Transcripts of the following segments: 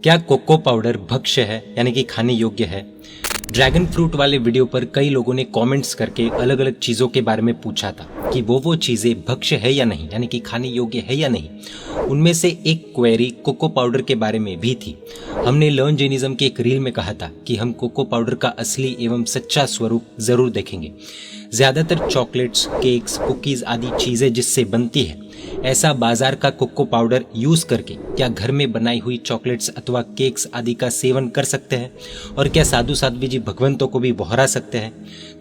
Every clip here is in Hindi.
क्या कोको पाउडर भक्ष्य है यानी कि खाने योग्य है? ड्रैगन फ्रूट वाले वीडियो पर कई लोगों ने कमेंट्स करके अलग अलग चीज़ों के बारे में पूछा था कि वो चीज़ें भक्ष्य है या नहीं, यानी कि खाने योग्य है या नहीं। उनमें से एक क्वेरी कोको पाउडर के बारे में भी थी। हमने लर्न जैनिज्म के एक रील में कहा था कि हम कोको पाउडर का असली एवं सच्चा स्वरूप जरूर देखेंगे। ज़्यादातर चॉकलेट्स, केक्स, कुकीज़ आदि चीज़ें जिससे बनती है, ऐसा बाजार का कोको पाउडर यूज करके क्या घर में बनाई हुई चॉकलेट्स अथवा केक्स आदि का सेवन कर सकते हैं? और क्या साधु साध्वी जी भगवंतों को भी बहरा सकते हैं?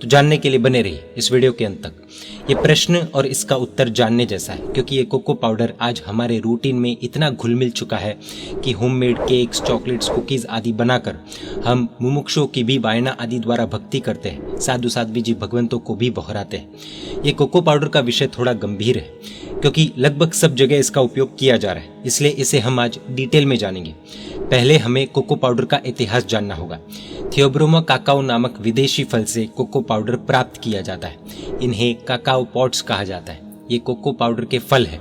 तो जानने के लिए बने रहिए इस वीडियो के अंत तक। ये प्रश्न और इसका उत्तर जानने जैसा है, क्योंकि ये कोको पाउडर आज हमारे रूटीन में इतना घुल मिल चुका है कि होममेड केक्स, चॉकलेट्स, कुकीज़ आदि बनाकर हम मुमुक्षुओं की भी वायना आदि द्वारा भक्ति करते हैं, साधु साध्वी जी भगवंतों को भी बहराते हैं। ये कोको पाउडर का विषय थोड़ा गंभीर है, क्योंकि लगभग सब जगह इसका उपयोग किया जा रहा है, इसलिए इसे हम आज डिटेल में जानेंगे। पहले हमें कोको पाउडर का इतिहास जानना होगा। थियोब्रोमा काकाओ नामक विदेशी फल से कोको पाउडर प्राप्त किया जाता है। इन्हें काकाओ पॉड्स कहा जाता है। ये कोको पाउडर के फल हैं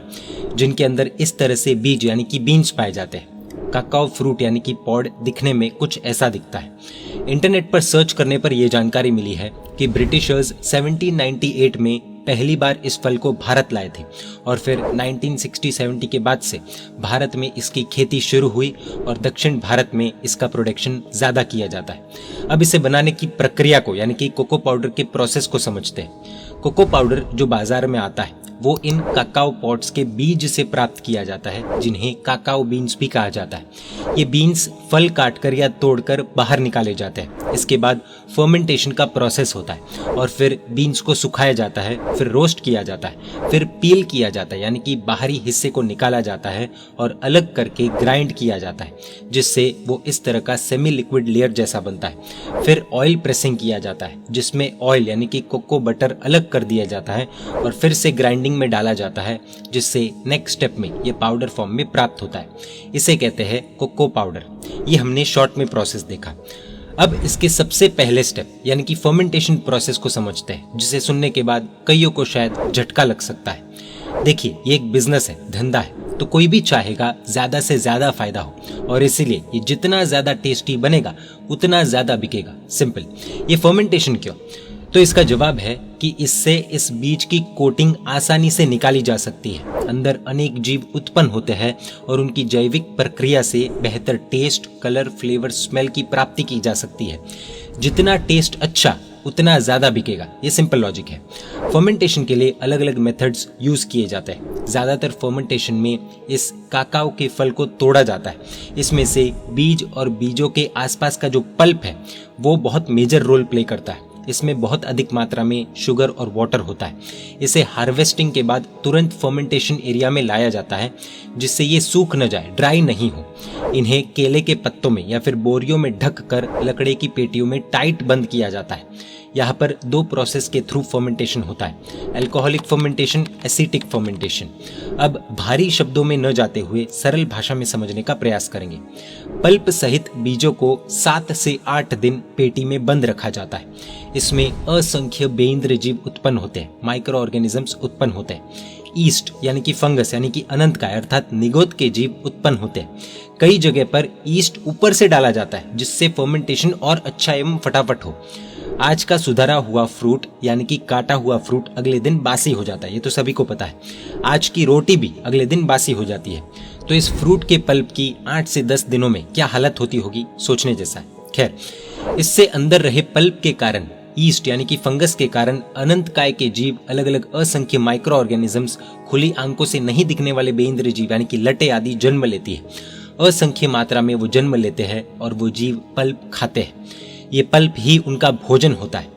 जिनके अंदर इस तरह से बीज यानी कि बीन्स पाए जाते हैं। काकाओ फ्रूट यानी कि पॉड दिखने में कुछ ऐसा दिखता है। इंटरनेट पर सर्च करने पर यह जानकारी मिली है कि ब्रिटिशर्स 1798 में पहली बार इस फल को भारत लाए थे और फिर 1960-70 के बाद से भारत में इसकी खेती शुरू हुई और दक्षिण भारत में इसका प्रोडक्शन ज़्यादा किया जाता है। अब इसे बनाने की प्रक्रिया को यानी कि कोको पाउडर के प्रोसेस को समझते हैं। कोको पाउडर जो बाजार में आता है वो इन काकाओ पॉड्स के बीज से प्राप्त किया जाता है, जिन्हें काकाओ बीन्स भी कहा जाता है। ये बीन्स फल काटकर या तोड़कर बाहर निकाले जाते हैं। इसके बाद फर्मेंटेशन का प्रोसेस होता है और फिर बीन्स को सुखाया जाता है, फिर रोस्ट किया जाता है, फिर पील किया जाता है यानी कि बाहरी हिस्से को निकाला जाता है और अलग करके ग्राइंड किया जाता है, जिससे वो इस तरह का सेमी लिक्विड लेयर जैसा बनता है। फिर ऑयल प्रेसिंग किया जाता है, जिसमें ऑयल यानी कि कोको बटर अलग कर दिया जाता है और फिर से ग्राइंडिंग में डाला जाता है, जिससे नेक्स्ट स्टेप में ये पाउडर फॉर्म में प्राप्त होता है। इसे कहते हैं कोको पाउडर। ये हमने शॉर्ट में प्रोसेस देखा। अब इसके सबसे पहले स्टेप यानी कि फर्मेंटेशन प्रोसेस को समझते हैं, जिसे सुनने के बाद कईयों को शायद झटका लग सकता है। देखिए, ये एक बिजनेस है, धंधा है, तो कोई भी चाहेगा ज्यादा से ज्यादा फायदा हो और इसीलिए ये जितना ज्यादा टेस्टी बनेगा उतना ज्यादा बिकेगा। सिंपल। ये फर्मेंटेशन क्यों? तो इसका जवाब है कि इससे इस बीज की कोटिंग आसानी से निकाली जा सकती है। अंदर अनेक जीव उत्पन्न होते हैं और उनकी जैविक प्रक्रिया से बेहतर टेस्ट, कलर, फ्लेवर, स्मेल की प्राप्ति की जा सकती है। जितना टेस्ट अच्छा उतना ज्यादा बिकेगा। ये सिंपल लॉजिक है। फर्मेंटेशन के लिए अलग अलग मेथड्स यूज किए जाते हैं। ज्यादातर फर्मेंटेशन में इस काकाओ के फल को तोड़ा जाता है। इसमें से बीज और बीजों के आसपास का जो पल्प है वो बहुत मेजर रोल प्ले करता है। इसमें बहुत अधिक मात्रा में शुगर और वाटर होता है। इसे हार्वेस्टिंग के बाद तुरंत फर्मेंटेशन एरिया में लाया जाता है, जिससे ये सूख न जाए, ड्राई नहीं हो। इन्हें केले के पत्तों में या फिर बोरियों में ढक कर लकड़े की पेटियों में टाइट बंद किया जाता है। यहाँ पर दो प्रोसेस के थ्रू फर्मेंटेशन होता है, अल्कोहलिक फर्मेंटेशन, एसिटिक फर्मेंटेशन। अब भारी शब्दों में न जाते हुए सरल भाषा में समझने का प्रयास करेंगे। पल्प सहित बीजों को 7 से 8 दिन पेटी में बंद रखा जाता है। इसमें असंख्य बेइंद्र जीव उत्पन्न होते हैं, माइक्रो ऑर्गेनिजम्स उत्पन्न होते हैं। ईस्ट यानी कि फंगस यानी कि अनंतकाय अर्थात निगोद के जीव उत्पन्न होते हैं। कई जगह पर ईस्ट ऊपर से डाला जाता है, जिससे फर्मेंटेशन और अच्छा एवं फटाफट हो। आज का सुधारा हुआ फ्रूट यानी कि काटा हुआ फ्रूट अगले दिन बासी हो जाता है, ये तो सभी को पता है। आज की रोटी भी अगले दिन बासी हो जाती है। तो इस फ्रूट के पल्प की 8 से 10 दिनों में क्या हालत होती होगी, सोचने जैसा है। खैर, इससे अंदर रहे पल्प के कारण, ईस्ट यानी कि फंगस के कारण अनंत काय के जीव, अलग अलग असंख्य माइक्रो ऑर्गेनिजम्स, खुली आंखों से नहीं दिखने वाले बेइंद्र जीव यानी कि लटे आदि जन्म लेती है। असंख्य मात्रा में वो जन्म लेते हैं और वो जीव पल्प खाते हैं। ये पल्प ही उनका भोजन होता है।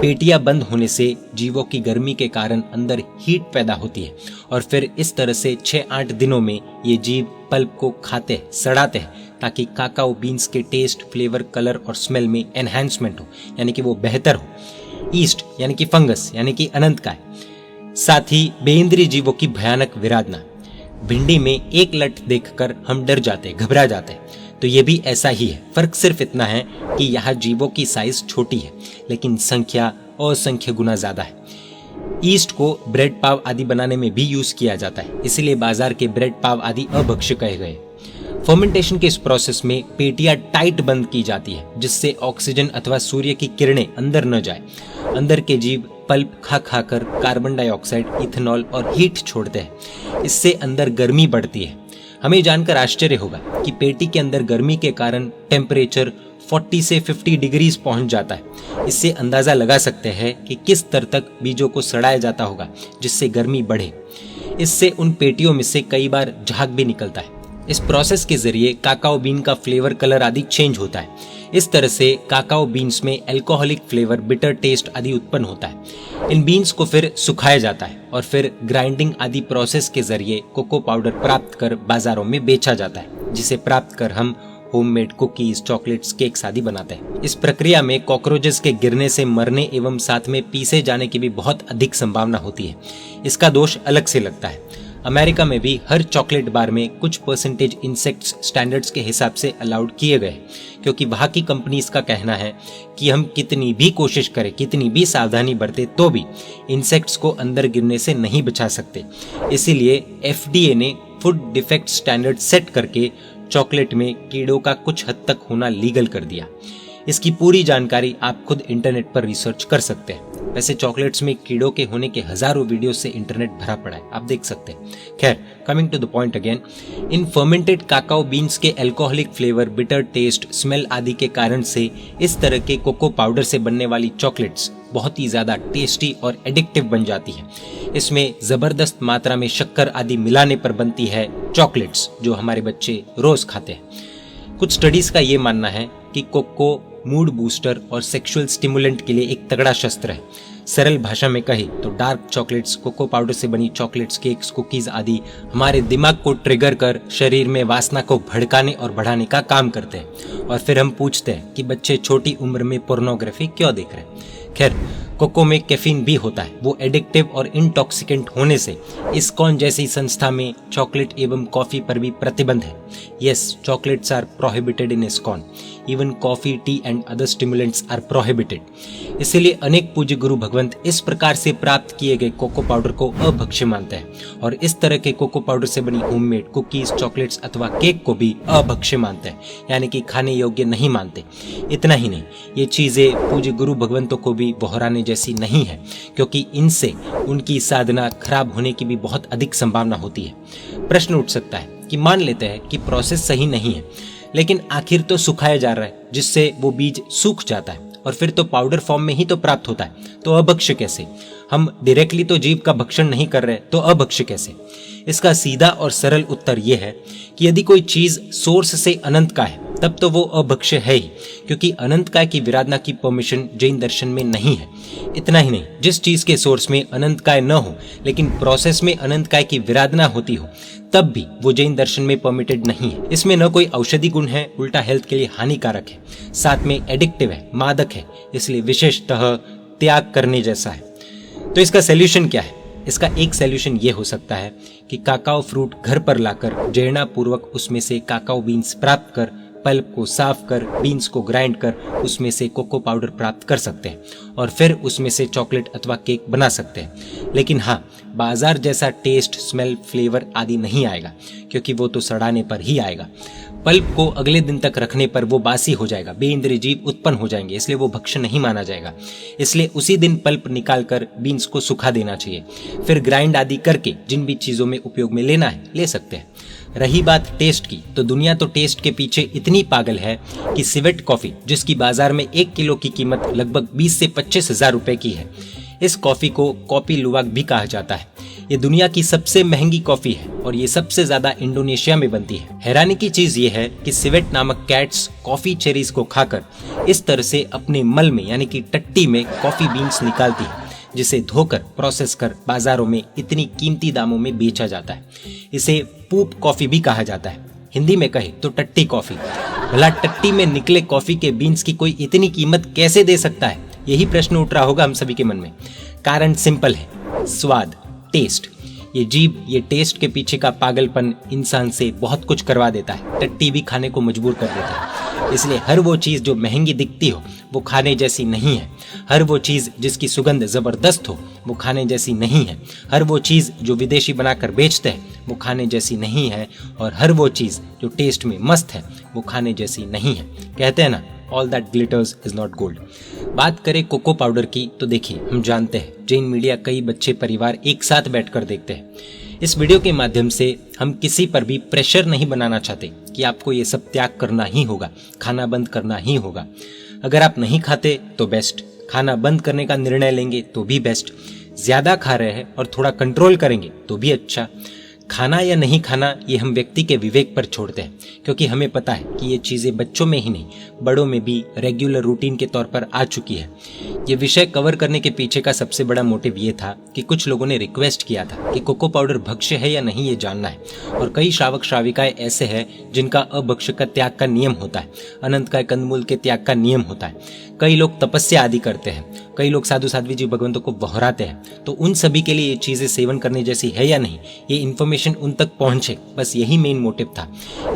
पेटियां बंद होने से जीवों की गर्मी के कारण अंदर हीट पैदा होती है और फिर इस तरह से 6-8 दिनों में ये जीव पल्प को खाते, सड़ाते हैं, ताकि काकाओ बीन्स के टेस्ट, फ्लेवर, कलर और स्मेल में एनहांसमेंट हो, यानी कि वो बेहतर हो। ईस्ट यानी कि फंगस यानी कि अनंत काय। साथ ही बेइंद्रिय जीवों की भयानक विराधना। भिंडी में एक लट देखकर हम डर जाते, घबरा जाते, तो ये भी ऐसा ही है। फर्क सिर्फ इतना है कि यहाँ जीवों की साइज छोटी है, लेकिन संख्या असंख्य गुना ज्यादा है। ईस्ट को ब्रेड पाव आदि बनाने में भी यूज किया जाता है, इसलिए बाजार के ब्रेड पाव आदि अभक्ष्य कहे गए। फर्मेंटेशन के इस प्रोसेस में पेटियां टाइट बंद की जाती है, जिससे ऑक्सीजन अथवा सूर्य की किरणें अंदर न जाए। अंदर के जीव पल्प खा खाकर कार्बन डाइऑक्साइड, इथेनॉल और हीट छोड़ते हैं। इससे अंदर गर्मी बढ़ती है। हमें जानकर आश्चर्य होगा कि पेटी के अंदर गर्मी के कारण टेम्परेचर 40 से 50 डिग्रीज पहुंच जाता है। इससे अंदाजा लगा सकते हैं कि किस स्तर तक बीजों को सड़ाया जाता होगा जिससे गर्मी बढ़े। इससे उन पेटियों में से कई बार झाग भी निकलता है। इस प्रोसेस के जरिए काकाओ बीन का फ्लेवर, कलर आदि चेंज होता है। इस तरह से काकाओ बीन्स में एल्कोहलिक फ्लेवर, बिटर टेस्ट आदि उत्पन्न होता है। इन बीन्स को फिर सुखाया जाता है और फिर ग्राइंडिंग आदि प्रोसेस के जरिए कोको पाउडर प्राप्त कर बाजारों में बेचा जाता है, जिसे प्राप्त कर हम होममेड कुकीज, चॉकलेट्स, केक्स आदि बनाते हैं। इस प्रक्रिया में कॉकरोचेस के गिरने से मरने एवं साथ में पीसे जाने की भी बहुत अधिक संभावना होती है। इसका दोष अलग से लगता है। अमेरिका में भी हर चॉकलेट बार में कुछ परसेंटेज इंसेक्ट्स स्टैंडर्ड्स के हिसाब से अलाउड किए गए, क्योंकि वहाँ की कंपनीज का कहना है कि हम कितनी भी कोशिश करें, कितनी भी सावधानी बरतें, तो भी इंसेक्ट्स को अंदर गिरने से नहीं बचा सकते। इसीलिए FDA ने फूड डिफेक्ट स्टैंडर्ड सेट करके चॉकलेट में कीड़ों का कुछ हद तक होना लीगल कर दिया। इसकी पूरी जानकारी आप खुद इंटरनेट पर रिसर्च कर सकते हैं। वैसे चॉकलेट्स में कीड़ों के होने के हजारों वीडियो से इंटरनेट भरा पड़ा है, आप देख सकते हैं। खैर, coming to the point again, in fermented cacao beans के alcoholic flavour, bitter taste, smell आदि के कारण से इस तरह के कोको पाउडर से बनने वाली चॉकलेट्स बहुत ही ज्यादा टेस्टी और एडिक्टिव बन जाती है। इसमें जबरदस्त मात्रा में शक्कर आदि मिलाने पर बनती है चॉकलेट्स, जो हमारे बच्चे रोज खाते हैं। कुछ स्टडीज का ये मानना है कि कोको मूड बूस्टर और सेक्सुअल स्टिमुलेंट के लिए एक तगड़ा शस्त्र है। सरल भाषा में कहे तो डार्क चॉकलेट्स, कोको पाउडर से बनी चॉकलेट्स, केक्स, कुकीज आदि हमारे दिमाग को ट्रिगर कर शरीर में वासना को भड़काने और बढ़ाने का काम करते हैं। और फिर हम पूछते हैं कि बच्चे छोटी उम्र में पोर्नोग्राफी क्यों देख रहे हैं। खैर, कोको में कैफीन भी होता है। वो एडिक्टिव और इंटॉक्सिकेंट होने से इस्कॉन जैसी संस्था में चॉकलेट एवं कॉफी पर भी प्रतिबंध है। Yes, chocolates are prohibited in ISKCON. Even coffee, tea and other stimulants are prohibited. इसलिए अनेक पूज्य गुरु भगवंत इस प्रकार से प्राप्त किए गए कोको पाउडर को अभक्ष्य मानते हैं और इस तरह के कोको पाउडर से बनी होममेड कुकीज, चॉकलेट्स अथवा केक को भी अभक्ष्य मानते हैं, यानी कि खाने योग्य नहीं मानते। इतना ही नहीं, ये चीजें पूज्य गुरु भगवंतों को भी बहराने जैसी नहीं है, क्योंकि इनसे उनकी साधना खराब होने की भी बहुत अधिक संभावना होती है। प्रश्न उठ सकता है कि मान लेते हैं कि प्रोसेस सही नहीं है, लेकिन आखिर तो सुखाया जा रहा है, जिससे वो बीज सूख जाता है और फिर तो पाउडर फॉर्म में ही तो प्राप्त होता है, तो अभक्ष्य कैसे? हम डायरेक्टली तो जीव का भक्षण नहीं कर रहे, तो अभक्ष्य कैसे? इसका सीधा और सरल उत्तर यह है कि यदि कोई चीज सोर्स से अनंत का है, तब तो वो अभक्ष्य है ही, क्योंकि अनंत काय की विराधना की परमिशन जैन दर्शन में नहीं है। इतना ही नहीं, जिस चीज के सोर्स में अनंत काय न हो लेकिन प्रोसेस में अनंत काय की विराधना होती हो, तब भी वो जैन दर्शन में परमिटेड नहीं है। इसमें न कोई औषधि गुण है, उल्टा हेल्थ के लिए हानिकारक है, साथ में एडिक्टिव है, मादक है, इसलिए विशेषतः त्याग करने जैसा है। तो इसका सोल्यूशन क्या है? इसका एक सोल्यूशन ये हो सकता है कि काकाओ फ्रूट घर पर लाकर जैना पूर्वक उसमें से काकाओ बीन्स प्राप्त कर, पल्प को साफ कर, बीन्स को ग्राइंड कर उसमें से कोको पाउडर प्राप्त कर सकते हैं और फिर उसमें से चॉकलेट अथवा केक बना सकते हैं। लेकिन हाँ, बाजार जैसा टेस्ट, स्मेल, फ्लेवर आदि नहीं आएगा, क्योंकि वो तो सड़ाने पर ही आएगा। पल्प को अगले दिन तक रखने पर वो बासी हो जाएगा, बेइंद्रिय जीव उत्पन्न हो जाएंगे, इसलिए वो भक्ष्य नहीं माना जाएगा। इसलिए उसी दिन पल्प निकालकर बीन्स को सुखा देना चाहिए, फिर ग्राइंड आदि करके जिन भी चीजों में उपयोग में लेना है ले सकते हैं। रही बात टेस्ट की, तो दुनिया तो टेस्ट के पीछे इतनी पागल है कि सिवेट कॉफी, जिसकी बाजार में 1 किलो की कीमत लगभग 20 से 25 हजार रुपए की है, इस कॉफी को कॉफी लुवाक भी कहा जाता है। ये दुनिया की सबसे महंगी कॉफी है और ये सबसे ज्यादा इंडोनेशिया में बनती है। हैरानी की चीज ये है कि सिवेट नामक कैट्स कॉफी चेरीज को खाकर इस तरह से अपने मल में यानी कि टट्टी में कॉफी बीन्स निकालती है, जिसे धोकर प्रोसेस कर बाजारों में इतनी कीमती दामों में बेचा जाता है। इसे पूप कॉफी भी कहा जाता है, हिंदी में कहे तो टट्टी कॉफी। भला टट्टी में निकले कॉफी के बीन्स की कोई इतनी कीमत कैसे दे सकता है? यही प्रश्न उठ रहा होगा हम सभी के मन में। कारण सिंपल है, स्वाद, टेस्ट। ये जीभ, ये टेस्ट के पीछे का पागलपन इंसान से बहुत कुछ करवा देता है, टट्टी भी खाने को मजबूर कर देता है। इसलिए हर वो चीज़ जो महंगी दिखती हो वो खाने जैसी नहीं है। हर वो चीज़ जिसकी सुगंध ज़बरदस्त हो वो खाने जैसी नहीं है। हर वो चीज़ जो विदेशी बनाकर बेचते हैं वो खाने जैसी नहीं है। और हर वो चीज़ जो टेस्ट में मस्त है वो खाने जैसी नहीं है। कहते हैं ना, all that glitters is not gold. बात करें कोको पाउडर की तो देखिए, हम जानते हैं जैन मीडिया कई बच्चे परिवार एक साथ बैठकर देखते हैं। इस वीडियो के माध्यम से हम किसी पर भी प्रेशर नहीं बनाना चाहते कि आपको ये सब त्याग करना ही होगा, खाना बंद करना ही होगा। अगर आप नहीं खाते तो बेस्ट, खाना बंद करने का निर्णय लेंगे तो भी बेस्ट, ज़्यादा खा रहे हैं और थोड़ा कंट्रोल करेंगे तो भी अच्छा। खाना या नहीं खाना ये हम व्यक्ति के विवेक पर छोड़ते हैं, क्योंकि हमें पता है कि ये चीज़ें बच्चों में ही नहीं बड़ों में भी रेगुलर रूटीन के तौर पर आ चुकी है। ये विषय कवर करने के पीछे का सबसे बड़ा मोटिव ये था कि कुछ लोगों ने रिक्वेस्ट किया था कि कोको पाउडर भक्ष्य है या नहीं ये जानना है। और कई श्रावक श्राविकाएं ऐसे हैं जिनका अभक्ष्य का त्याग का नियम होता है, अनंत का कंदमूल के त्याग का नियम होता है। कई लोग तपस्या आदि करते हैं, कई लोग साधु साध्वी जी भगवंतों को बहराते हैं। तो उन सभी के लिए ये चीज़ें सेवन करने जैसी है या नहीं, ये इन्फॉर्मेशन उन तक पहुंचे, बस यही मेन मोटिव था।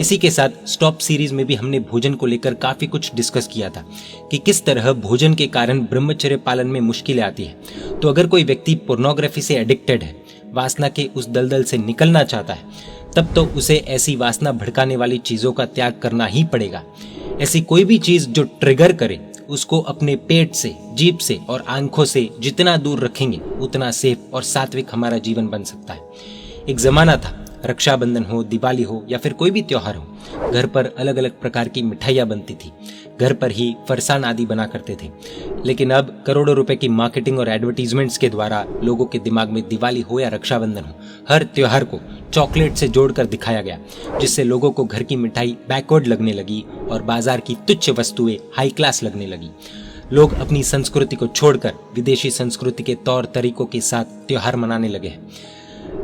इसी के साथ स्टॉप सीरीज में भी हमने भोजन को लेकर काफ़ी कुछ डिस्कस किया था कि किस तरह भोजन के कारण ब्रह्मचर्य पालन में मुश्किलें आती है। तो अगर कोई व्यक्ति पोर्नोग्राफी से एडिक्टेड है, वासना के उस दलदल से निकलना चाहता है, तब तो उसे ऐसी वासना भड़काने वाली चीज़ों का त्याग करना ही पड़ेगा। ऐसी कोई भी चीज़ जो ट्रिगर करे उसको अपने पेट से, जीभ से और आंखों से जितना दूर रखेंगे उतना सेफ और सात्विक हमारा जीवन बन सकता है। एक जमाना था, रक्षाबंधन हो, दिवाली हो या फिर कोई भी त्योहार हो, घर पर अलग अलग प्रकार की मिठाइयाँ बनती थी, घर पर ही फरसान आदि बना करते थे। लेकिन अब करोड़ों रुपए की मार्केटिंग और एडवर्टीजमेंट्स के द्वारा लोगों के दिमाग में दिवाली हो या रक्षाबंधन हो, हर त्योहार को चॉकलेट से जोड़कर दिखाया गया, जिससे लोगों को घर की मिठाई बैकवर्ड लगने लगी और बाजार की तुच्छ वस्तुएं हाई क्लास लगने लगी। लोग अपनी संस्कृति को छोड़कर विदेशी संस्कृति के तौर तरीकों के साथ त्योहार मनाने लगे हैं।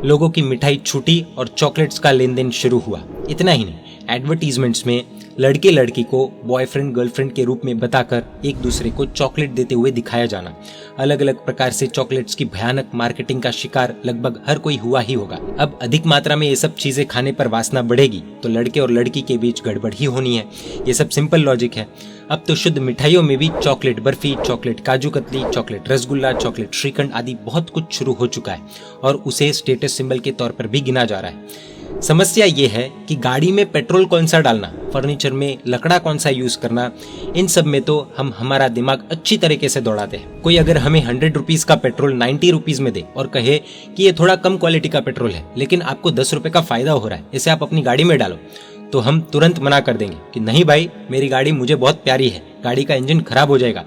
लोगों की मिठाई छूटी और चॉकलेट्स का लेन देन शुरू हुआ। इतना ही नहीं, एडवर्टीजमेंट्स में लड़के लड़की को बॉयफ्रेंड गर्लफ्रेंड के रूप में बताकर एक दूसरे को चॉकलेट देते हुए दिखाया जाना, अलग अलग प्रकार से चॉकलेट्स की भयानक मार्केटिंग का शिकार लगभग हर कोई हुआ ही होगा। अब अधिक मात्रा में ये सब चीजें खाने पर वासना बढ़ेगी तो लड़के और लड़की के बीच गड़बड़ ही होनी है। ये सब सिंपल लॉजिक है। अब तो शुद्ध मिठाइयों में भी chocolate barfi, chocolate kaju katli, chocolate rasgulla, chocolate shrikhand आदि बहुत कुछ शुरू हो चुका है और उसे स्टेटस सिंबल के तौर पर भी गिना जा रहा है। समस्या ये है कि गाड़ी में पेट्रोल कौन सा डालना, फर्नीचर में लकड़ा कौन सा यूज करना, इन सब में तो हम हमारा दिमाग अच्छी तरीके से दौड़ाते हैं। कोई अगर हमें 100 रुपीज का पेट्रोल 90 रुपीज में दे और कहे कि ये थोड़ा कम क्वालिटी का पेट्रोल है लेकिन आपको 10 रुपए का फायदा हो रहा है, इसे आप अपनी गाड़ी में डालो, तो हम तुरंत मना कर देंगे कि नहीं भाई, मेरी गाड़ी मुझे बहुत प्यारी है, गाड़ी का इंजन खराब हो जाएगा।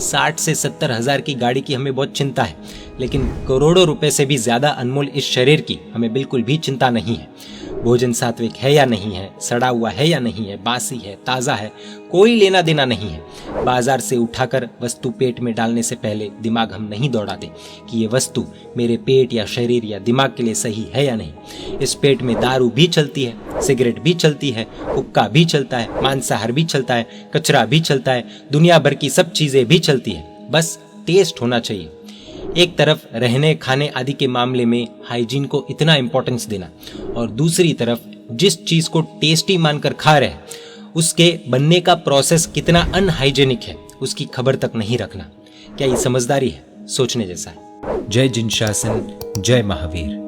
60 से 70 हजार की गाड़ी की हमें बहुत चिंता है, लेकिन करोड़ों रुपए से भी ज्यादा अनमोल इस शरीर की हमें बिल्कुल भी चिंता नहीं है। भोजन सात्विक है या नहीं है, सड़ा हुआ है या नहीं है, बासी है, ताज़ा है, कोई लेना देना नहीं है। बाजार से उठाकर वस्तु पेट में डालने से पहले दिमाग हम नहीं दौड़ाते कि ये वस्तु मेरे पेट या शरीर या दिमाग के लिए सही है या नहीं। इस पेट में दारू भी चलती है, सिगरेट भी चलती है, हुक्का भी चलता है, मांसाहार भी चलता है, कचरा भी चलता है, दुनिया भर की सब चीज़ें भी चलती है, बस टेस्ट होना चाहिए। एक तरफ रहने खाने आदि के मामले में हाइजीन को इतना इंपॉर्टेंस देना और दूसरी तरफ जिस चीज को टेस्टी मानकर खा रहे हैं उसके बनने का प्रोसेस कितना अनहाइजेनिक है उसकी खबर तक नहीं रखना। क्या ये समझदारी है? सोचने जैसा है। जय जिन शासन, जय महावीर।